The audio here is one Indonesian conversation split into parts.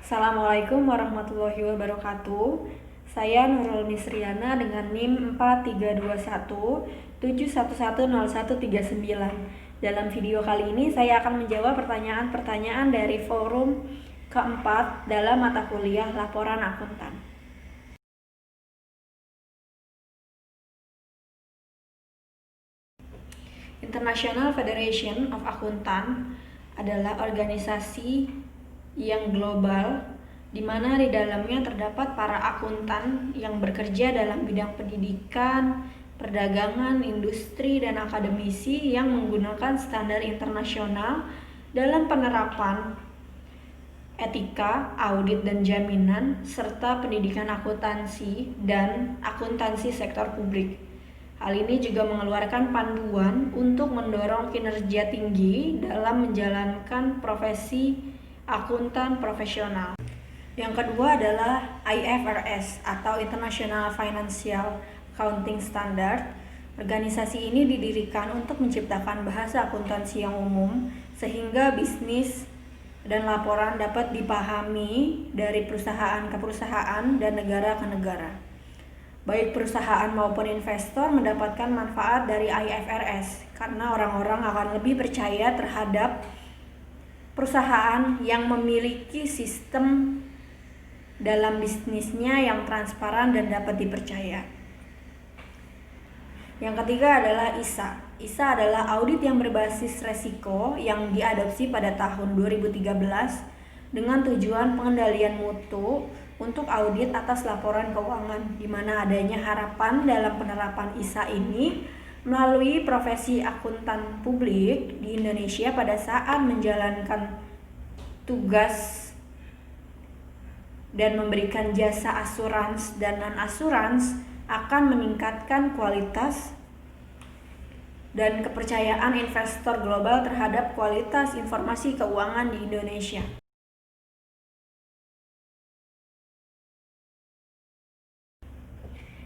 Assalamualaikum warahmatullahi wabarakatuh. Saya Nurul Misriana dengan NIM 432171110139. Dalam video kali ini saya akan menjawab pertanyaan-pertanyaan dari forum keempat dalam mata kuliah Laporan Akuntan. International Federation of Accountant adalah organisasi yang global di mana di dalamnya terdapat para akuntan yang bekerja dalam bidang pendidikan, perdagangan, industri, dan akademisi yang menggunakan standar internasional dalam penerapan etika, audit dan jaminan, serta pendidikan akuntansi dan akuntansi sektor publik. Hal ini juga mengeluarkan panduan untuk mendorong kinerja tinggi dalam menjalankan profesi akuntan profesional. Yang kedua adalah IFRS atau International Financial Accounting Standard. Organisasi ini didirikan untuk menciptakan bahasa akuntansi yang umum sehingga bisnis dan laporan dapat dipahami dari perusahaan ke perusahaan dan negara ke negara. Baik perusahaan maupun investor mendapatkan manfaat dari IFRS karena orang-orang akan lebih percaya terhadap perusahaan yang memiliki sistem dalam bisnisnya yang transparan dan dapat dipercaya. Yang ketiga adalah ISA. ISA adalah audit yang berbasis resiko yang diadopsi pada tahun 2013 dengan tujuan pengendalian mutu untuk audit atas laporan keuangan, di mana adanya harapan dalam penerapan ISA ini melalui profesi akuntan publik di Indonesia pada saat menjalankan tugas dan memberikan jasa asurans dan non-asurans akan meningkatkan kualitas dan kepercayaan investor global terhadap kualitas informasi keuangan di Indonesia.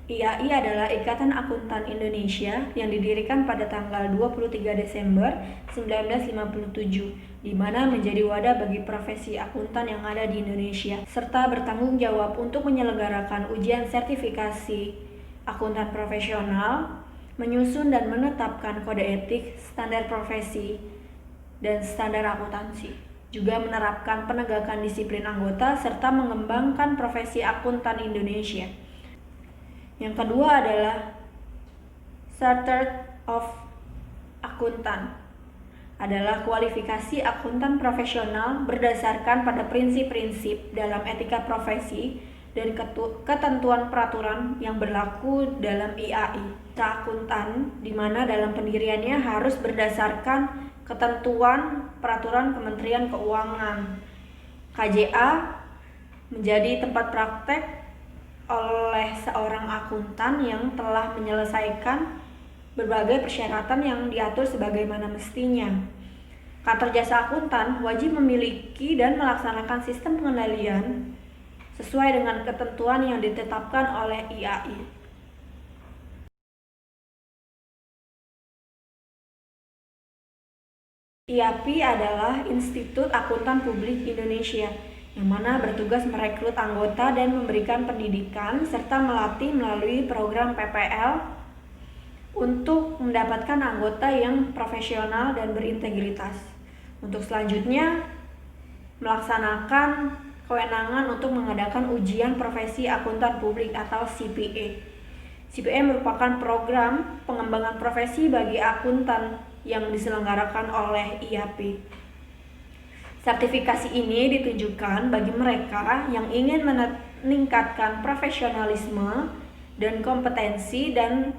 IAI adalah Ikatan Akuntan Indonesia yang didirikan pada tanggal 23 Desember 1957, di mana menjadi wadah bagi profesi akuntan yang ada di Indonesia, serta bertanggung jawab untuk menyelenggarakan ujian sertifikasi akuntan profesional, menyusun dan menetapkan kode etik, standar profesi, dan standar akuntansi. Juga menerapkan penegakan disiplin anggota serta mengembangkan profesi akuntan Indonesia. Yang kedua adalah Chartered of Accountant, adalah kualifikasi akuntan profesional berdasarkan pada prinsip-prinsip dalam etika profesi dan ketentuan peraturan yang berlaku dalam IAI. Akuntan di mana dalam pendiriannya harus berdasarkan ketentuan peraturan Kementerian Keuangan. KJA menjadi tempat praktek oleh seorang akuntan yang telah menyelesaikan berbagai persyaratan yang diatur sebagaimana mestinya. Kantor jasa akuntan wajib memiliki dan melaksanakan sistem pengendalian sesuai dengan ketentuan yang ditetapkan oleh IAI. IAPI adalah Institut Akuntan Publik Indonesia, yang mana bertugas merekrut anggota dan memberikan pendidikan serta melatih melalui program PPL untuk mendapatkan anggota yang profesional dan berintegritas. Untuk selanjutnya melaksanakan kewenangan untuk mengadakan ujian profesi akuntan publik atau CPA. CPA merupakan program pengembangan profesi bagi akuntan yang diselenggarakan oleh IAPI. Sertifikasi ini ditujukan bagi mereka yang ingin meningkatkan profesionalisme dan kompetensi dan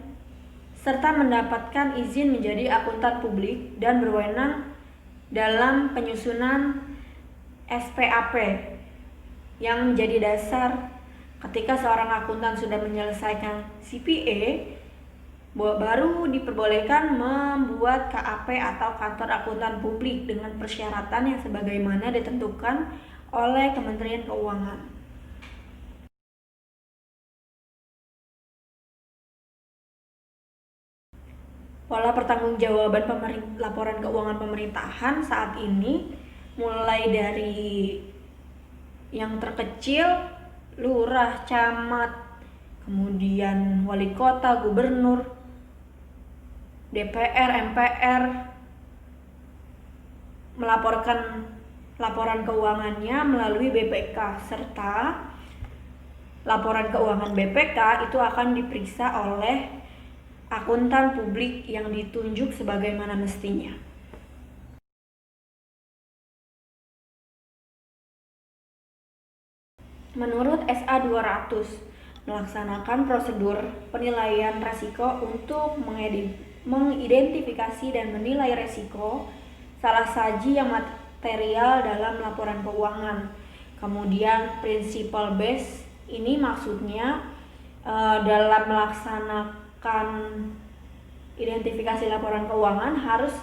serta mendapatkan izin menjadi akuntan publik dan berwenang dalam penyusunan SPAP yang menjadi dasar ketika seorang akuntan sudah menyelesaikan CPA baru diperbolehkan membuat KAP atau kantor akuntan publik dengan persyaratan yang sebagaimana ditentukan oleh Kementerian Keuangan. Pola pertanggungjawaban laporan keuangan pemerintahan saat ini mulai dari Yang terkecil lurah, camat, kemudian wali kota, gubernur, DPR, MPR melaporkan laporan keuangannya melalui BPK, serta laporan keuangan BPK itu akan diperiksa oleh akuntan publik yang ditunjuk sebagaimana mestinya. Menurut SA 200, melaksanakan prosedur penilaian risiko untuk mengidentifikasi dan menilai risiko salah saji yang material dalam laporan keuangan. Kemudian principle base ini maksudnya dalam melaksanakan identifikasi laporan keuangan harus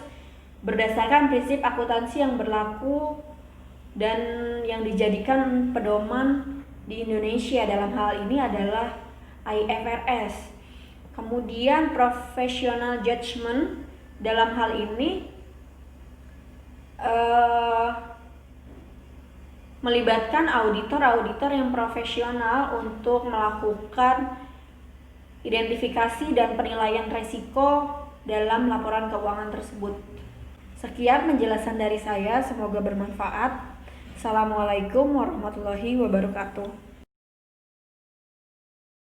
berdasarkan prinsip akuntansi yang berlaku dan yang dijadikan pedoman di Indonesia dalam hal ini adalah IFRS. Kemudian professional judgment dalam hal ini melibatkan auditor yang profesional untuk melakukan identifikasi dan penilaian risiko dalam laporan keuangan tersebut. Sekian penjelasan dari saya, semoga bermanfaat. Assalamualaikum warahmatullahi wabarakatuh.